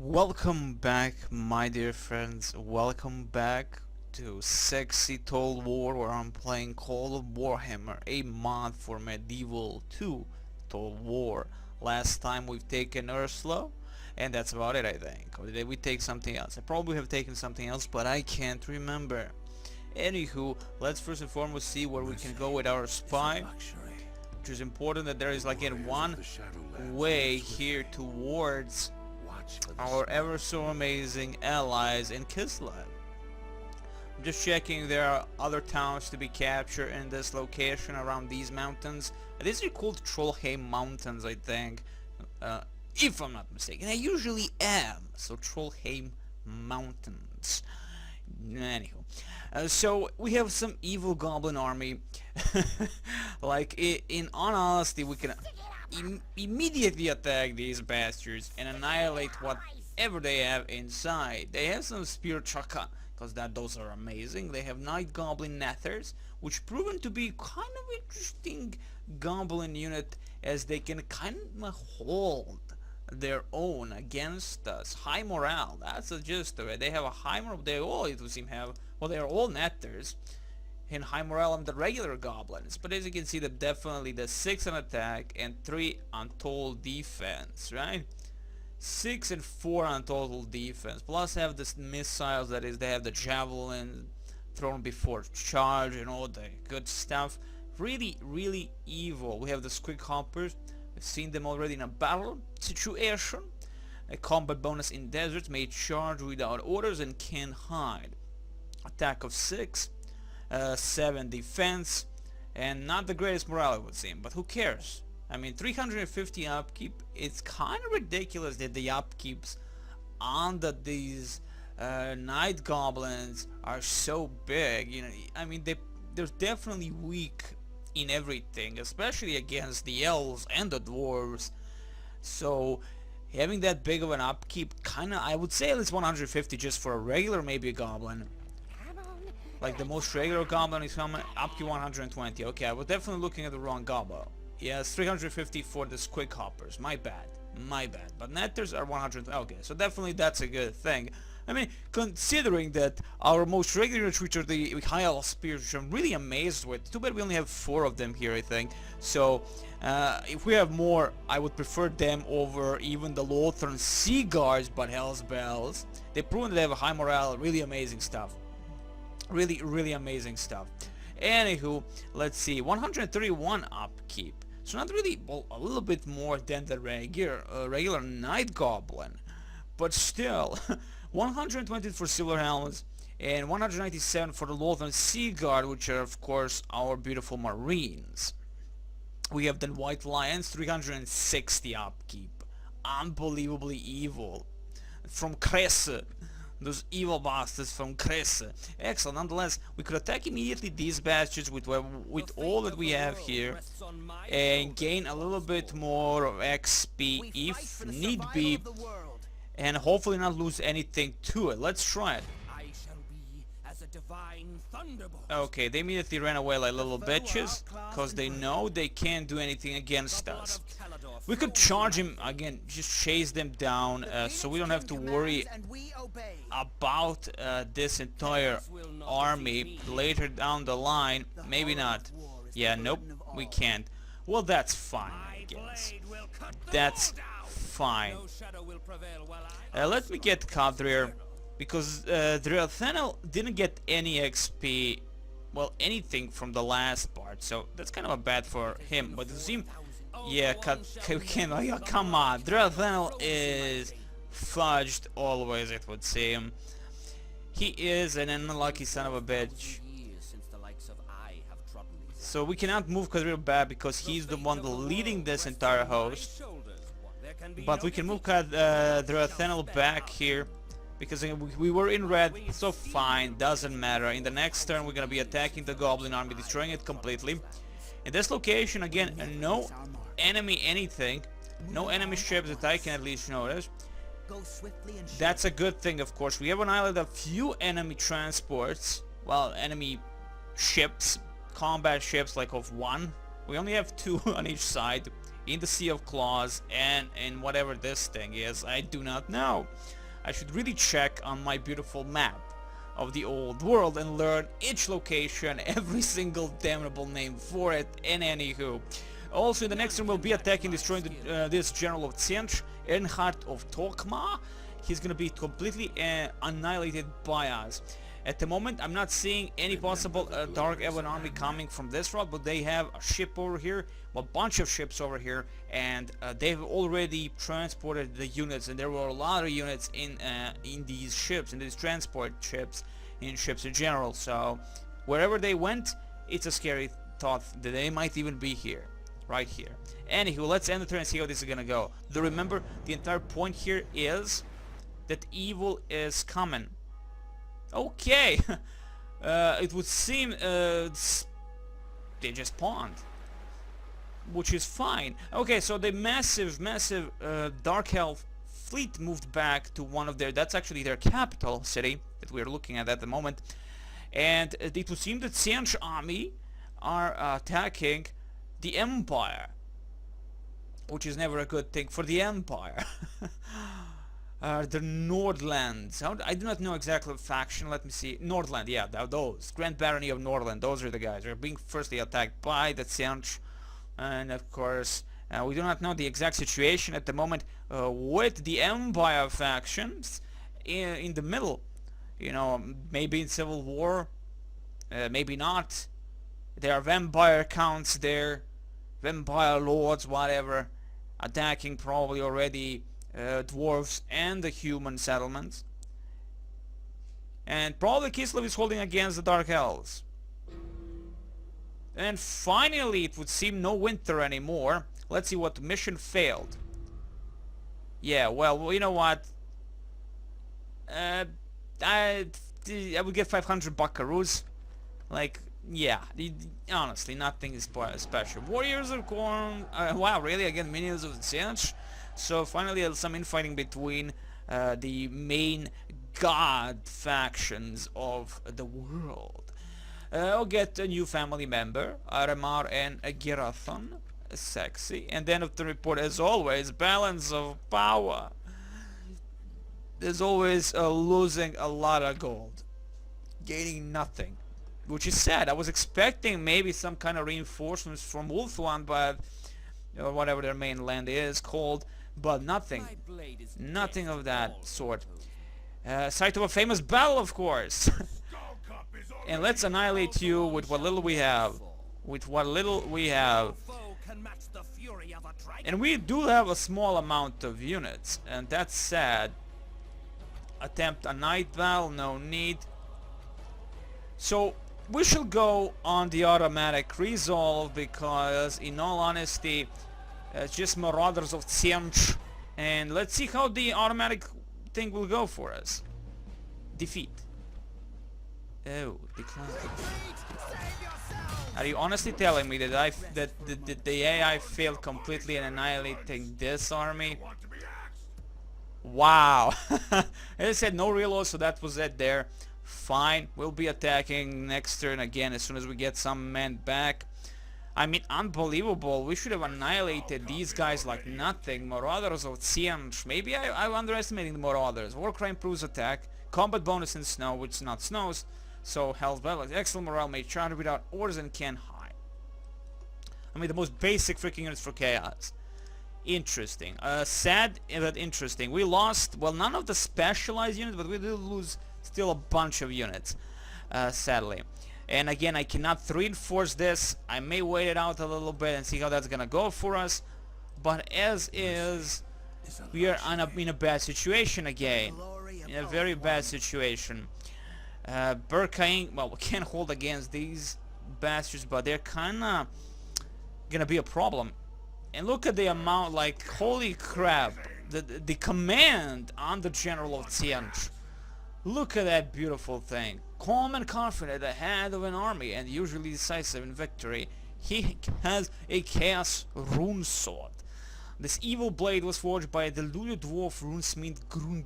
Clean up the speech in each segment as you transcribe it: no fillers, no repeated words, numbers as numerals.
Welcome back, my dear friends. Welcome back to Sexy Total War, where I'm playing Call of Warhammer, a mod for Medieval 2 Total War. Last time we've taken Ursula, and that's about it, I think. Or did we take something else? I probably have taken something else, but I can't remember. Anywho, let's first and foremost see where we can go with our spy, which is important that there is like in one way here towards our ever so amazing allies in Kislev. I'm just checking there are other towns to be captured in this location around these mountains. These are called Trollheim Mountains, I think, if I'm not mistaken. I usually am, so Trollheim Mountains. Anywho, so we have some evil goblin army. Like in all honesty, we can immediately attack these bastards and annihilate whatever they have inside. They have some spear chaka, because those are amazing. They have night goblin nethers, which proven to be kind of interesting goblin unit, as they can kind of hold their own against us. High morale, that's the gist of it. They have a high morale. They all, it would seem, have, well, they are all netters. In high morale on the regular goblins, but as you can see, they're definitely the 6 on attack and 3 on total defense, right? 6 and 4 on total defense, plus have the missiles, that is, they have the javelin thrown before charge and all the good stuff. Really evil. We have the squig hoppers. We've seen them already in a battle situation. A combat bonus in deserts, may charge without orders and can hide. Attack of 6. 7 defense, and not the greatest morale, it would seem, but who cares? I mean, 350 upkeep, it's kind of ridiculous that the upkeeps on these night goblins are so big. You know, I mean, they're definitely weak in everything, especially against the elves and the dwarves. So having that big of an upkeep, kinda, I would say at least 150 just for a regular, maybe a goblin. Like the most regular goblin is coming up to 120. Okay, I was definitely looking at the wrong gobbo. Yes, 350 for the squig hoppers. My bad. But netters are 100. Okay, so definitely that's a good thing. I mean, considering that our most regular, which are the high elf spears, which I'm really amazed with. Too bad we only have 4 of them here, I think. So, if we have more, I would prefer them over even the Lothern Sea Guards, but Hell's Bells. They've proven that they have a high morale, really amazing stuff. Really amazing stuff. Anywho, let's see, 131 upkeep. So not really, well, a little bit more than the regular night goblin, but still, 120 for silver helmets and 197 for the Lothern Sea Guard, which are of course our beautiful marines. We have the white lions, 360 upkeep, unbelievably evil, from Kresse. Those evil bastards from Kresse. Excellent. Nonetheless, we could attack immediately these bastards with all that we have here and gain a little bit more of XP if need be, and hopefully not lose anything to it. Let's try it. Okay, they immediately ran away like little bitches, because they know they can't do anything against us. We could charge him again, just chase them down, so we don't have to worry about this entire army later down the line. Maybe not. Yeah, nope, we can't. Well, that's fine, I guess. That's fine. Let me get Kadrir, because Dreothanel didn't get any XP, well, anything from the last part, so that's kind of a bad for him. But it seems, yeah, come on, Dreothanel is fudged always, it would seem. He is an unlucky son of a bitch. So we cannot move Kadrir back because he's the one leading this entire host. But we can move Dreothanel back here, because we were in red, so fine, doesn't matter. In the next turn we're gonna be attacking the goblin army, destroying it completely. In this location, again, no enemy anything, no enemy ships that I can at least notice. That's a good thing, of course. We have annihilated a few enemy transports, well, enemy ships, combat ships like of 1. We only have 2 on each side. in the Sea of Claws, and in whatever this thing is, I do not know. I should really check on my beautiful map of the old world and learn each location, every single damnable name for it, and anywho. Also, in the next room, we'll be attacking, destroying this General of Tsench, Earnhardt of Tokma. He's gonna be completely annihilated by us. At the moment, I'm not seeing any possible Dark Elven army coming from this route, but they have a ship over here, a bunch of ships over here, and they've already transported the units, and there were a lot of units in these ships, in these transport ships, in ships in general. So wherever they went, it's a scary thought that they might even be here, right here. Anywho, let's end the turn and see how this is gonna go. Remember, the entire point here is that evil is coming. Okay, it would seem they just pawned, which is fine. Okay, so the massive Dark Elf fleet moved back to one of their, that's actually their capital city that we're looking at the moment, and it would seem that Tsench army are attacking the Empire, which is never a good thing for the Empire. The Nordlands. I do not know exactly the faction. Let me see. Nordland, yeah, those. Grand Barony of Nordland. Those are the guys. They're being firstly attacked by the Tsench. And of course, we do not know the exact situation at the moment with the Empire factions in the middle. You know, maybe in civil war, maybe not. There are vampire counts there, vampire lords, whatever, attacking probably already dwarves and the human settlements, and probably Kislev is holding against the Dark Elves. And finally, it would seem no winter anymore. Let's see what mission failed. Yeah, well, you know what? I would get 500 buckaroos. Like, yeah, honestly, nothing is special. Warriors of Corn. Wow, really? Again, minions of the Tsench. So finally, some infighting between the main god factions of the world. I'll get a new family member, Aramar and Girathon, sexy. And then of the report, as always, balance of power. There's always losing a lot of gold, gaining nothing, which is sad. I was expecting maybe some kind of reinforcements from Ulthuan, but whatever their main land is called. But nothing of that sort. Site of a famous battle, of course. And let's annihilate you with what little we have. And we do have a small amount of units, and that's sad. Attempt a night battle, no need. So we shall go on the automatic resolve, because in all honesty, it's just Marauders of Tsench, and let's see how the automatic thing will go for us. Defeat. Oh, decline. Are you honestly telling me that the AI failed completely in annihilating this army? Wow. As I said, no reload, so that was it there. Fine, we'll be attacking next turn again as soon as we get some men back. I mean, unbelievable. We should have annihilated these guys like nothing. Marauders of Tsench. Maybe I'm underestimating the Marauders. Warcry improves attack. Combat bonus in snow, which not snows. So health balance. Excellent morale. May charge without orders and can hide. I mean, the most basic freaking units for chaos. Interesting. Sad but interesting. We lost, well, none of the specialized units, but we did lose still a bunch of units. Sadly. And again, I cannot reinforce this. I may wait it out a little bit and see how that's gonna go for us. But as is, we are in a bad situation again. In a very bad situation. Burkaing, well, we can't hold against these bastards, but they're kinda gonna be a problem. And look at the amount, like, holy crap. The command on the General of Tsench. Look at that beautiful thing. Calm and confident at the head of an army, and usually decisive in victory. He has a chaos rune sword. This evil blade was forged by a deluded dwarf runesmith Grung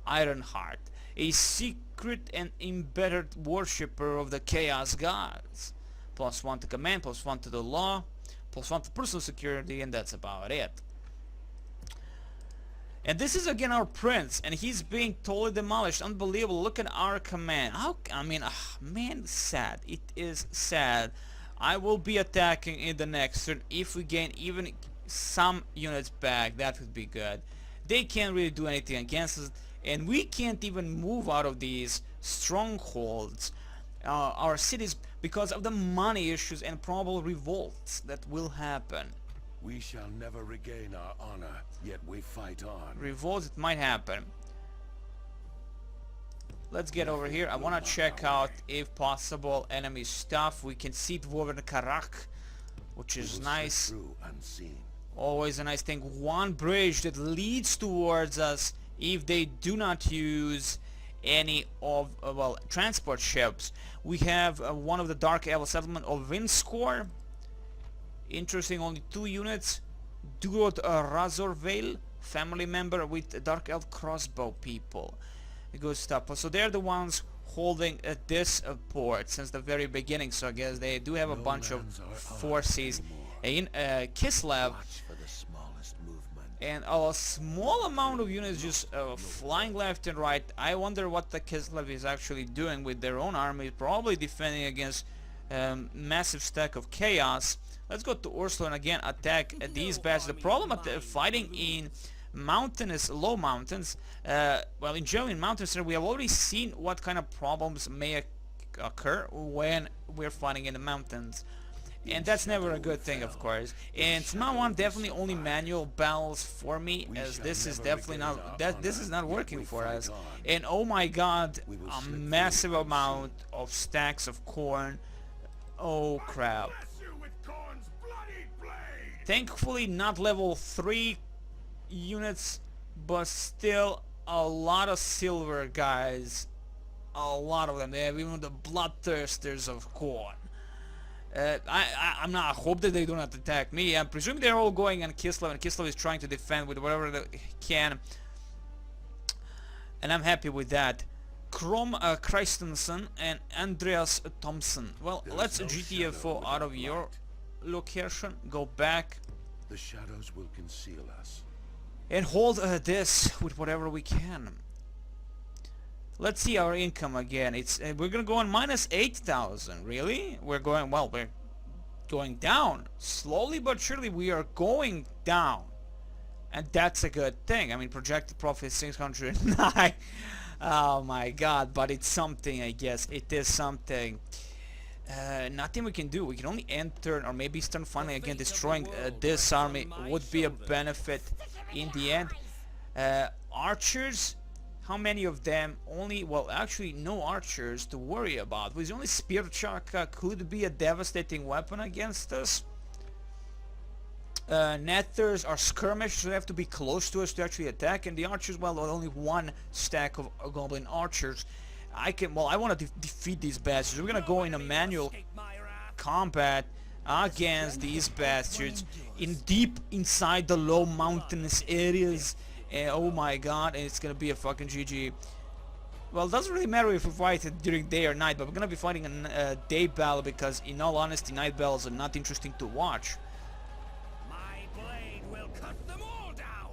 Ironheart, a secret and embedded worshipper of the chaos gods. +1 to command, +1 to the law, +1 to personal security, and that's about it. And this is again our prince, and he's being totally demolished. Unbelievable. Look at our command. How, I mean, man, sad. It is sad. I will be attacking in the next turn. If we gain even some units back, that would be good. They can't really do anything against us, and we can't even move out of these strongholds, our cities, because of the money issues and probable revolts that will happen. We shall never regain our honor, yet we fight on. Revolts, it might happen. Let's get over here. I want to check out, if possible, enemy stuff. We can see Dwarven Karak, which is nice. Always a nice thing. One bridge that leads towards us if they do not use any of, well, transport ships. We have one of the Dark Elf settlement of Windscore. Interesting, only 2 units. Durod Razorvale, family member with Dark Elf crossbow people. Good stuff. So they're the ones holding this port since the very beginning, so I guess they do have a bunch of forces in Kislev, and a small amount of units just flying left and right. I wonder what the Kislev is actually doing with their own army, probably defending against massive stack of chaos. Let's go to Ursula and again attack these bats. The problem at fighting in mountainous, low mountains, well, in general in mountains, we have already seen what kind of problems may occur when we're fighting in the mountains, and that's never a good thing, of course. And from now on, definitely only manual battles for me, as this is definitely not, this is not working for us. And oh my god, a massive amount of stacks of corn. Oh crap. Thankfully not level 3 units, but still a lot of silver guys, a lot of them. They have even the bloodthirsters of corn. I hope that they do not attack me. I'm presuming they're all going on Kislev, and Kislev is trying to defend with whatever they can, and I'm happy with that. Krom Christensen and Andreas Thompson. Well, let's GTFO out of your location, go back. The shadows will conceal us. And hold this with whatever we can. Let's see our income again. It's we're gonna go on minus 8,000. Really? We're going, well, we're going down slowly but surely. We are going down, and that's a good thing. I mean, projected profit is 609. Oh my god! But it's something, I guess. It is something. Nothing we can do. We can only enter, or maybe start finally again destroying this army would be a benefit in the end. Archers, how many of them? Only, well, actually no archers to worry about. With only spear chaka could be a devastating weapon against us. Nethers are skirmish, so they have to be close to us to actually attack, and the archers, well, only 1 stack of goblin archers. I want to defeat these bastards. We're gonna go in a manual combat against these bastards deep inside the low mountainous areas. Oh my god, and it's gonna be a fucking GG. Well, it doesn't really matter if we fight it during day or night, but we're gonna be fighting a day battle because, in all honesty, night battles are not interesting to watch. My blade will cut them all down.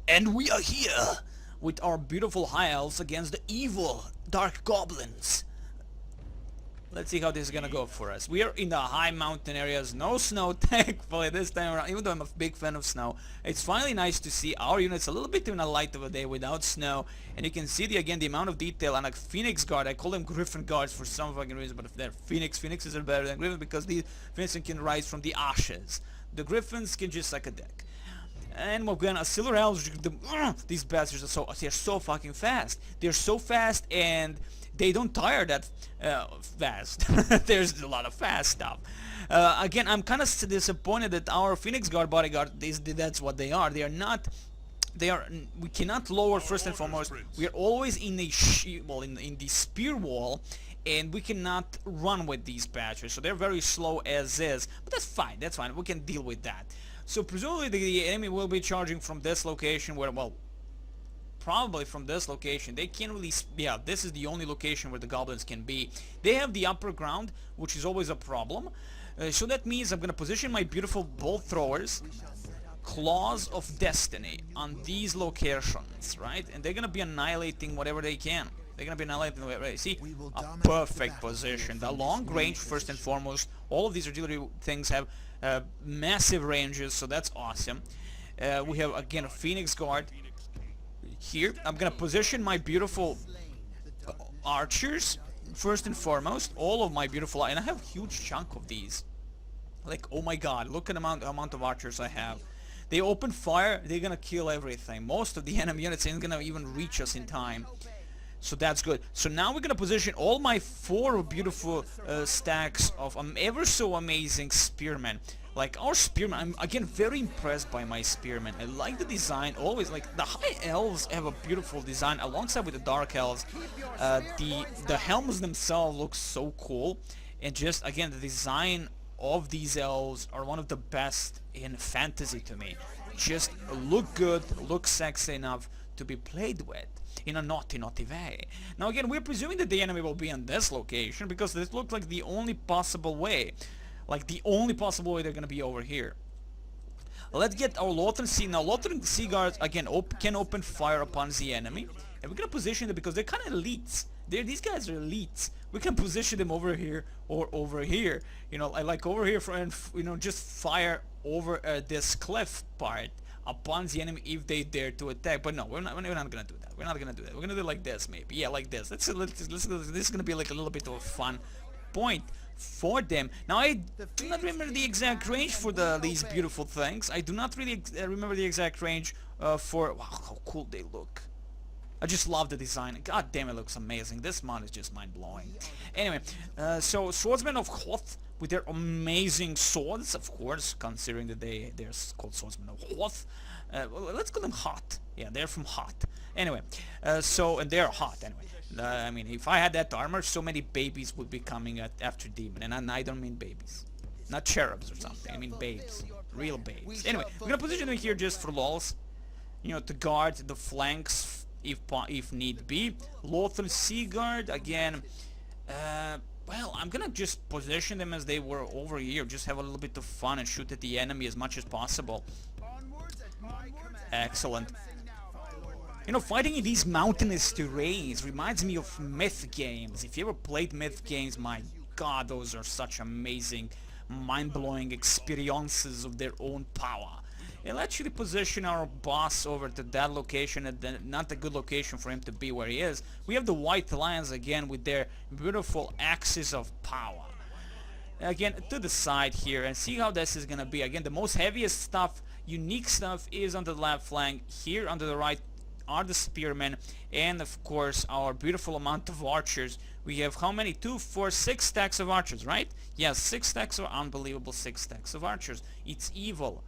And we are here with our beautiful high elves against the evil dark goblins. Let's see how this is gonna go for us. We are in the high mountain areas, no snow thankfully this time around, even though I'm a big fan of snow. It's finally nice to see our units a little bit in a light of a day without snow, and you can see again the amount of detail on a Phoenix Guard. I call them Griffin Guards for some fucking reason, but if they're Phoenixes are better than Griffin because the Phoenixes can rise from the ashes. The Griffins can just suck a dick. And we're gonna Silver Elves, these bastards are they're so fucking fast. They're so fast, and they don't tire that fast. There's a lot of fast stuff. Again, I'm kind of disappointed that our Phoenix Guard bodyguard, that's what they are. They are not. We cannot lower first and foremost. We are always in the in the spear wall, and we cannot run with these bastards. So they're very slow as is. But that's fine. That's fine. We can deal with that. So presumably the enemy will be charging from this location where, well, probably from this location. They can't really... Yeah, this is the only location where the goblins can be. They have the upper ground, which is always a problem. So that means I'm gonna position my beautiful bolt throwers, Claws of Destiny, on these locations, right? And they're gonna be annihilating whatever they can. They're gonna be annihilating whatever they see. A perfect position. The long range, first and foremost. All of these artillery things have massive ranges, so that's awesome. We have again a Phoenix Guard here. I'm gonna position my beautiful archers first and foremost. All of my beautiful, and I have a huge chunk of these. Like, oh my god, look at the amount of archers I have. They open fire, they're gonna kill everything. Most of the enemy units ain't gonna even reach us in time. So that's good. So now we're gonna position all my 4 beautiful stacks of ever so amazing spearmen. Like our spearmen, I'm again very impressed by my spearmen. I like the design, always. Like the high elves have a beautiful design alongside with the dark elves. The helms themselves look so cool, and just again the design of these elves are one of the best in fantasy to me. Just look good, look sexy enough to be played with in a naughty way. Now again, we're presuming that the enemy will be in this location because this looks like the only possible way. Like the only possible way they're gonna be over here. Let's get our Lothran Sea. Now Lothran Sea Guards again can open fire upon the enemy. And we're gonna position them because they're kind of elites. These guys are elites. We can position them over here or over here. You know, I like over here for, and you know, just fire over this cliff part upon the enemy if they dare to attack. But no, we're not gonna do that. We're not gonna do that. We're gonna do it like this, maybe. Yeah, like this. This is gonna be like a little bit of a fun point for them. Now I do not remember the exact range for these beautiful things. I do not really remember the exact range for... Wow, how cool they look. I just love the design. God damn, it looks amazing. This mod is just mind-blowing. Anyway, so Swordsmen of Hoth with their amazing swords, of course, considering that they're called Swordsmen of Hoth. Well, let's call them Hot. Yeah, they're from Hot. Anyway, and they're hot anyway. I mean, if I had that armor, so many babies would be coming after Demon. And I don't mean babies. Not cherubs or something. I mean babes. Real babes. Anyway, we're gonna position them here just for lols. You know, to guard the flanks if need be. Lothran Sea Guard, again, well, I'm gonna just position them as they were over here, just have a little bit of fun and shoot at the enemy as much as possible. Excellent. You know, fighting in these mountainous terrains reminds me of myth games. If you ever played myth games, my god, those are such amazing, mind-blowing experiences of their own power. We'll actually position our boss over to that location, and not a good location for him to be where he is. We have the White Lions again with their beautiful axes of power. Again, to the side here, and see how this is gonna be. Again, the most heaviest stuff, unique stuff, is on the left flank. Here on the right are the spearmen, and of course our beautiful amount of archers. We have how many? 2, 4, 6 stacks of archers, right? Yes, 6 stacks of unbelievable 6 stacks of archers. It's evil.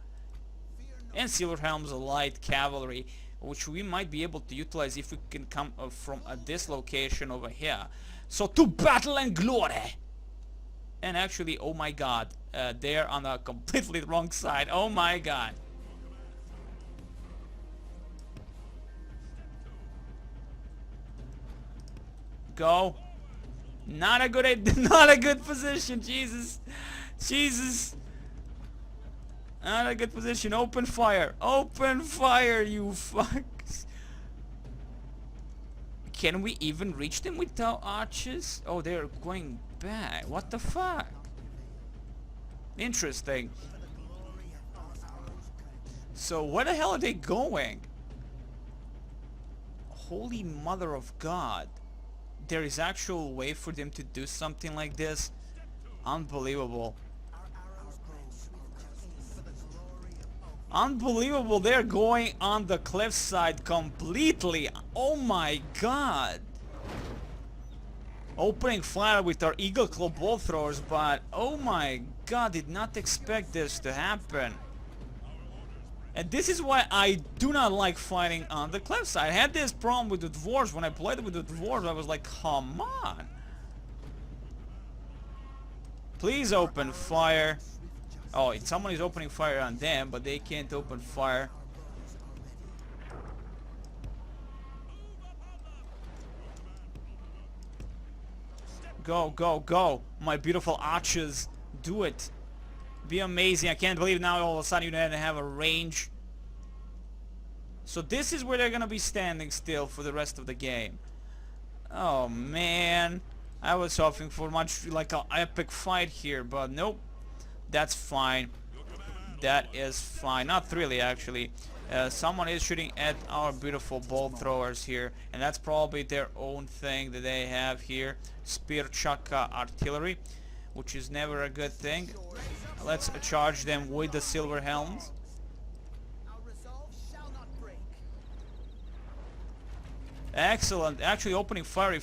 And Silver Helm's light cavalry, which we might be able to utilize if we can come from this location over here. So to battle and glory! And actually, oh my god, they're on the completely wrong side. Oh my god. Go. Not a good position, Jesus. Jesus. Not a good position. Open fire. Open fire, you fucks. Can we even reach them with our archers? Oh, they're going back. What the fuck? Interesting. So where the hell are they going? Holy mother of God. There is actual way for them to do something like this? Unbelievable. Unbelievable, they're going on the cliffside completely. Oh my god. Opening fire with our Eagle Claw bolt throwers, but oh my god, did not expect this to happen. And this is why I do not like fighting on the cliffside. I had this problem with the dwarves. When I played with the dwarves, I was like, come on. Please open fire. Oh, someone is opening fire on them, but they can't open fire. Go, go, go. My beautiful archers. Do it. Be amazing. I can't believe now all of a sudden you have a range. So this is where they're gonna be standing still for the rest of the game. Oh man. I was hoping for much like an epic fight here, but nope. That's fine. That is fine. Not really, actually. Someone is shooting at our beautiful bolt throwers here, and that's probably their own thing that they have here. Spear Chaka artillery, which is never a good thing. Let's charge them with the silver helms. Excellent. Actually opening fire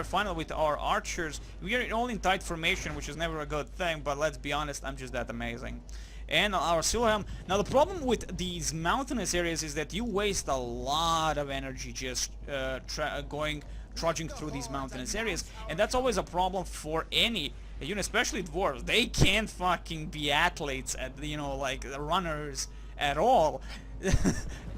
finally with our archers. We are all in tight formation, which is never a good thing, but let's be honest, I'm just that amazing. And our silver helm. Now the problem with these mountainous areas is that you waste a lot of energy just trudging through these mountainous areas, and that's always a problem for any, you know, especially dwarves. They can't fucking be athletes at, you know, like runners at all.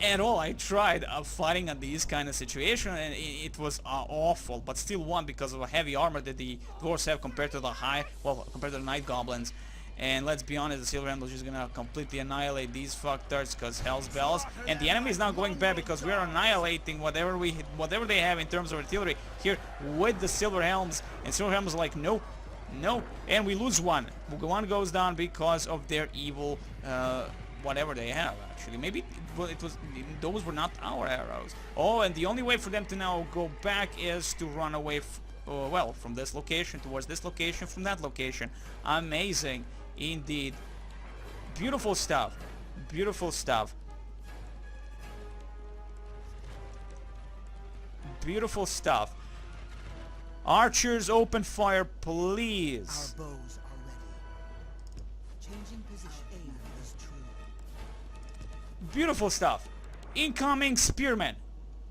At all. I tried fighting at these kind of situation, and it was awful, but still won because of a heavy armor that the dwarves have compared to the compared to the night goblins. And let's be honest, the silver helm is just gonna completely annihilate these fucktards because hell's bells. And the enemy is now going back because we are annihilating whatever they have in terms of artillery here with the silver helms. And silver helms are like, no, no, and we lose one. One goes down because of their evil whatever they have. Actually, maybe those were not our arrows. Oh, and the only way for them to now go back is to run away well, from this location towards this location, from that location. Amazing indeed. Beautiful stuff. Beautiful stuff. Beautiful stuff. Archers, open fire, please. Our bows are ready. Changing position. Aim is true. Beautiful stuff. Incoming spearmen.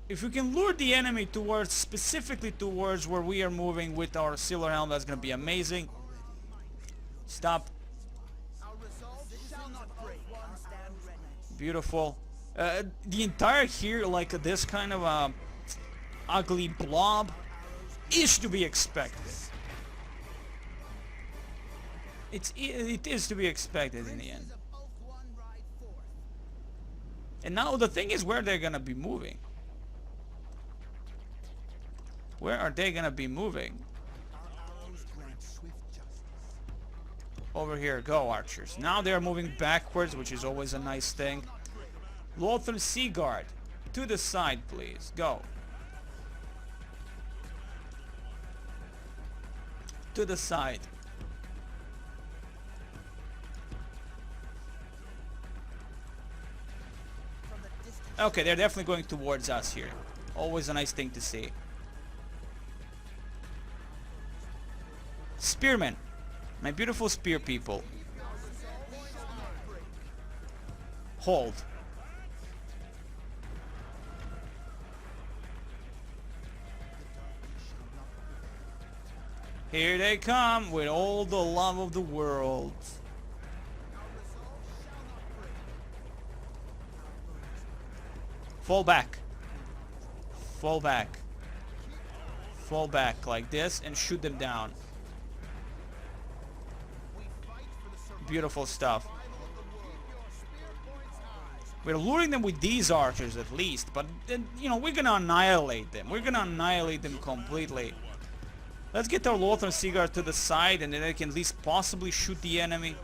If we can lure the enemy towards, specifically towards where we are moving with our silver helm, that's gonna be amazing. Stop. Beautiful. The entire here, like this kind of ugly blob, is to be expected. It is to be expected in the end. And now the thing is where they're gonna be moving. Where are they gonna be moving? Over here, go archers. Now they're moving backwards, which is always a nice thing. Lothar Seaguard, to the side please, go. To the side. Okay, they're definitely going towards us here. Always a nice thing to see. Spearmen. My beautiful spear people. Hold. Here they come with all the love of the world. Fall back. Fall back. Fall back like this and shoot them down. Beautiful stuff. We're luring them with these archers at least, but you know, we're gonna annihilate them. We're gonna annihilate them completely. Let's get our Lothar Seaguard to the side, and then they can at least possibly shoot the enemy.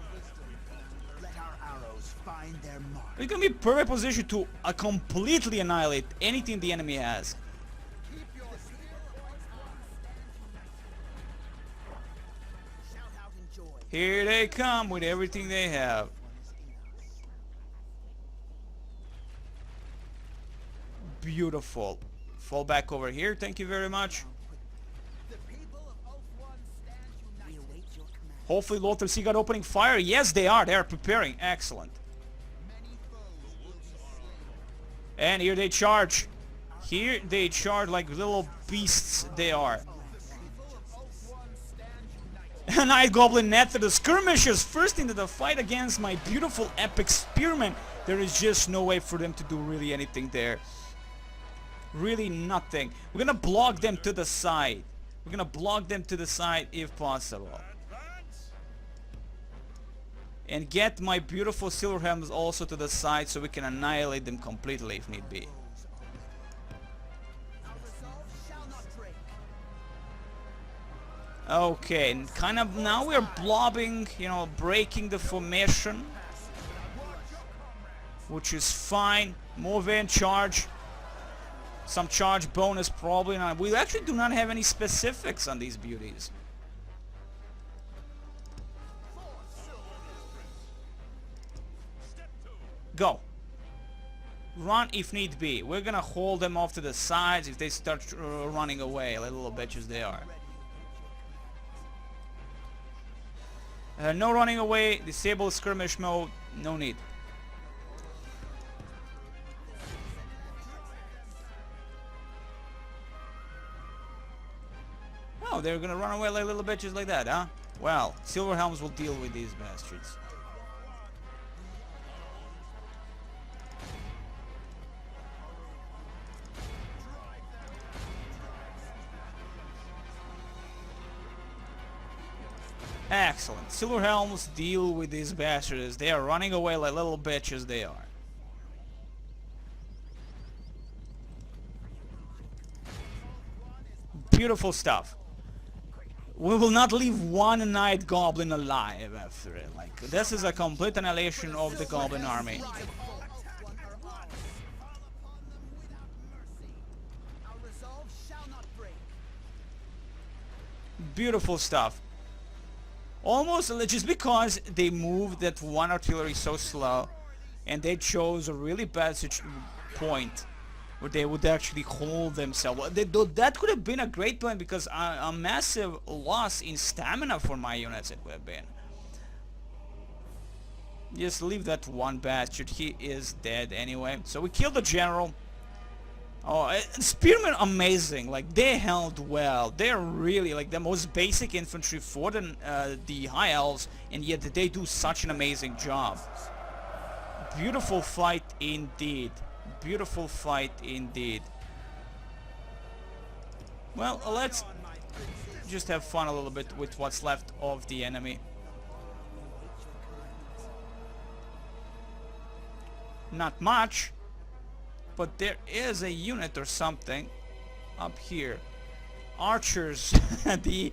Let our arrows find their mark. We're gonna be in perfect position to completely annihilate anything the enemy has. Here they come with everything they have. Beautiful. Fall back over here, thank you very much. Hopefully Lothar Seaguard opening fire. Yes, they are. They are preparing. Excellent. And here they charge. Here they charge like little beasts they are. Night Goblin Nether, the skirmishers first into the fight against my beautiful epic spearmen. There is just no way for them to do really anything there. Really nothing. We're gonna block them to the side. We're gonna block them to the side if possible. Advance! And get my beautiful silver helms also to the side so we can annihilate them completely if need be. Our resolve shall not break. Okay, and kind of now we're blobbing, you know, breaking the formation, which is fine. Move in, charge. Some charge bonus probably not. We actually do not have any specifics on these beauties. Go. Run if need be. We're gonna hold them off to the sides if they start running away, like little bitches they are. No running away. Disable skirmish mode. No need. Oh, they're gonna run away like little bitches like that, huh? Well, Silver Helms will deal with these bastards. Excellent. Silver Helms deal with these bastards. They are running away like little bitches they are. Beautiful stuff. We will not leave one night goblin alive after it. Like, this is a complete annihilation of the goblin army. Fall upon them without mercy. Our resolve shall not break. Beautiful stuff. Almost just because they moved that one artillery so slow and they chose a really bad point where they would actually hold themselves. That could have been a great point because a massive loss in stamina for my units it would have been. Just leave that one bastard. He is dead anyway. So we killed the general. Oh, spearmen amazing. Like, they held well. They're really like the most basic infantry for the high elves, and yet they do such an amazing job. Beautiful fight indeed. Beautiful fight indeed. Well, let's just have fun a little bit with what's left of the enemy. Not much, but there is a unit or something up here. Archers, the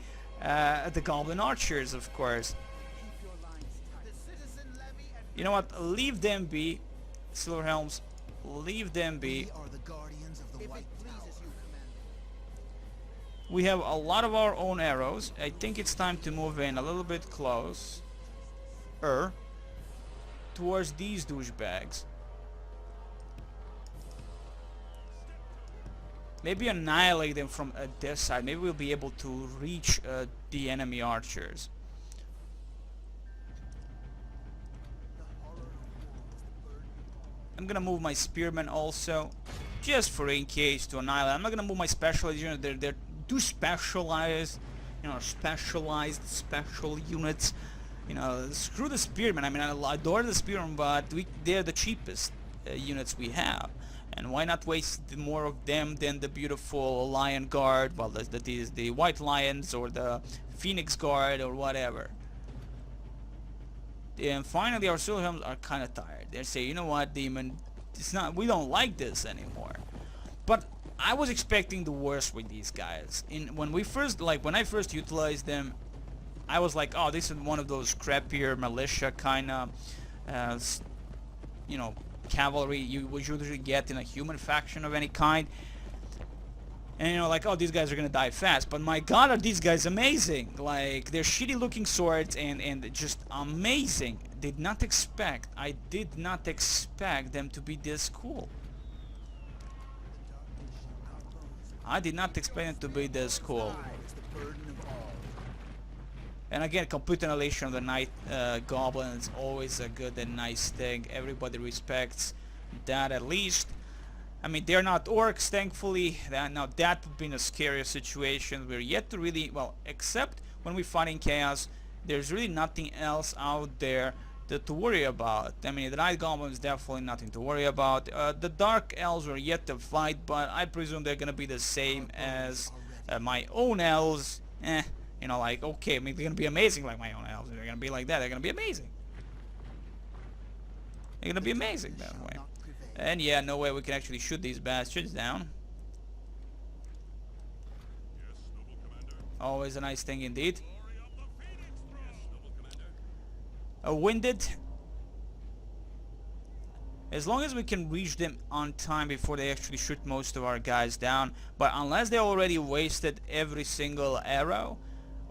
goblin archers, of course. Keep your lines tight. The citizen levy and You know what? Leave them be, Silver Helms. Leave them be. we are the guardians of the White Tower. We have a lot of our own arrows. I think it's time to move in a little bit close towards these douchebags. Maybe annihilate them from this side. Maybe we'll be able to reach the enemy archers. I'm gonna move my spearmen also, just for in case to annihilate. I'm not gonna move my specialized unit. They're too specialized, you know, special units. You know, screw the spearmen. I mean, I adore the spearmen, but they're the cheapest units we have. And why not waste more of them than the beautiful Lion Guard? Well, that is the White Lions or the Phoenix Guard or whatever. And finally, our Silver Helms are kind of tired. They say, you know what, Demon, it's not. We don't like this anymore. But I was expecting the worst with these guys. When I first utilized them, I was like, oh, this is one of those crappier militia kind of, you know, cavalry you would usually get in a human faction of any kind. And you know, like, oh, these guys are gonna die fast, but my god, are these guys amazing. Like, they're shitty looking swords and just amazing. I did not expect them to be this cool. I did not expect them to be this cool. And again, complete annihilation of the night goblin is always a good and nice thing. Everybody respects that at least. I mean, they're not orcs, thankfully. Now that would be a scary situation. We're yet to really, well, except when we fight in chaos, there's really nothing else out there to worry about. I mean, the night goblin is definitely nothing to worry about. The dark elves are yet to fight, but I presume they're gonna be the same as my own elves, you know, like, okay, maybe they're gonna be amazing like my own elves. They're gonna be like that. They're gonna be amazing. They're gonna be amazing that way. And yeah, no way we can actually shoot these bastards down. Always a nice thing indeed. Winded. As long as we can reach them on time before they actually shoot most of our guys down. But unless they already wasted every single arrow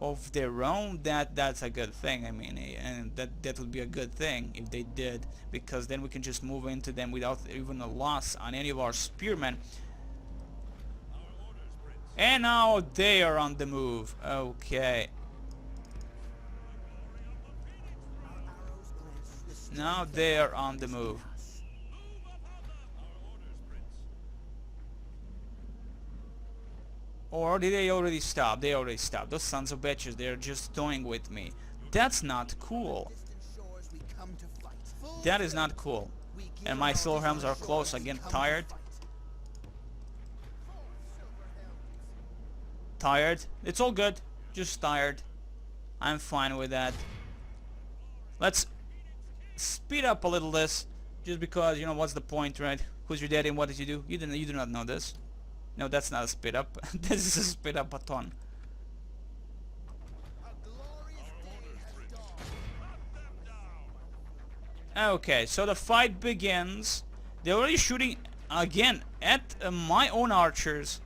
of their own, that's a good thing. I mean, and that would be a good thing if they did, because then we can just move into them without even a loss on any of our spearmen. And now they are on the move. Okay. Now they are on the move. Or did they already stop? They already stopped. Those sons of bitches, they're just toying with me. That's not cool. That is not cool. And my silver helms are close. Again, tired. Tired. It's all good. Just tired. I'm fine with that. Let's speed up a little this. Just because, you know, what's the point, right? Who's your daddy and what did you do? You do not know this. No, that's not a speed up. This is a speed up a ton. Okay, so the fight begins. They're already shooting again at my own archers,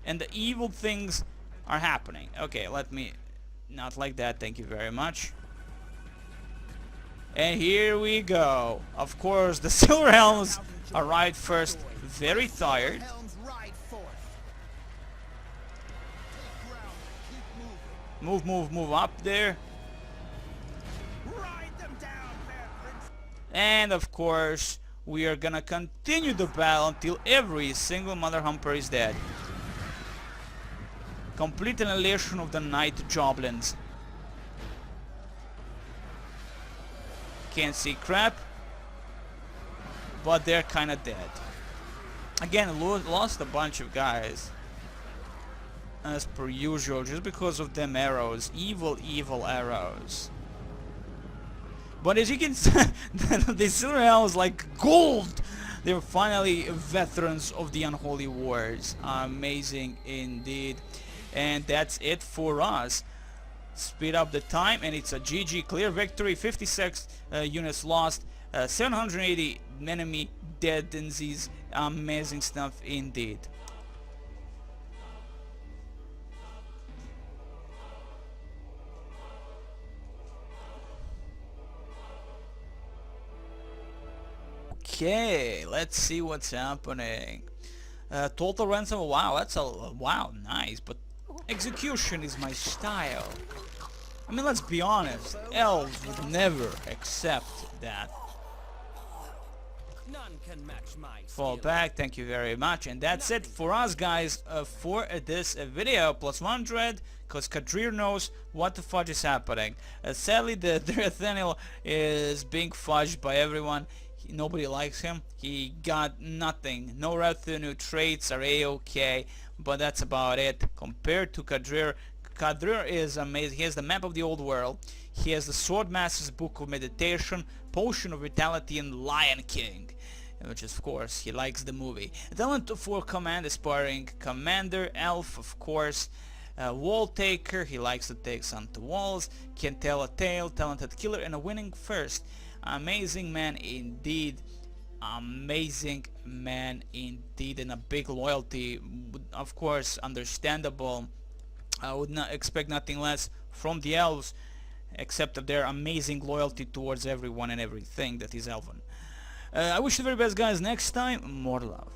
and the evil things are happening. Okay, let me not like that. Thank you very much. And here we go. Of course, the silver helms arrived first, very tired. Move up there. And of course, we are gonna continue the battle until every single mother humper is dead. Complete annihilation of the night goblins. Can't see crap, but they're kinda dead. Again, lost a bunch of guys. As per usual, just because of them arrows. Evil arrows. But as you can see, the silver helms like gold! They're finally veterans of the unholy wars. Amazing indeed. And that's it for us. Speed up the time, and it's a GG clear victory. 56 units lost, 780 enemy dead disease. Amazing stuff indeed. Okay, let's see what's happening. Total ransom, wow, that's wow, nice, but execution is my style. I mean, let's be honest, elves would never accept that. None can match my Fall skill. back, thank you very much, and that's it for us, guys, for this video. +100, because Kadrir knows what the fudge is happening. Sadly, the Nathaniel is being fudged by everyone. Nobody likes him. He got nothing. No revenue traits are a-okay, but that's about it. Compared to Kadrir, Kadrir is amazing. He has the map of the old world. He has the Swordmaster's Book of Meditation, Potion of Vitality, and Lion King, which is, of course, he likes the movie. Talent for command aspiring commander, elf, of course. Wall taker, he likes to take onto walls. Can tell a tale, talented killer, and a winning first. Amazing man indeed. Amazing man indeed, and a big loyalty, of course, understandable. I would not expect nothing less from the elves, except of their amazing loyalty towards everyone and everything that is elven. I wish you the very best, guys. Next time, more love.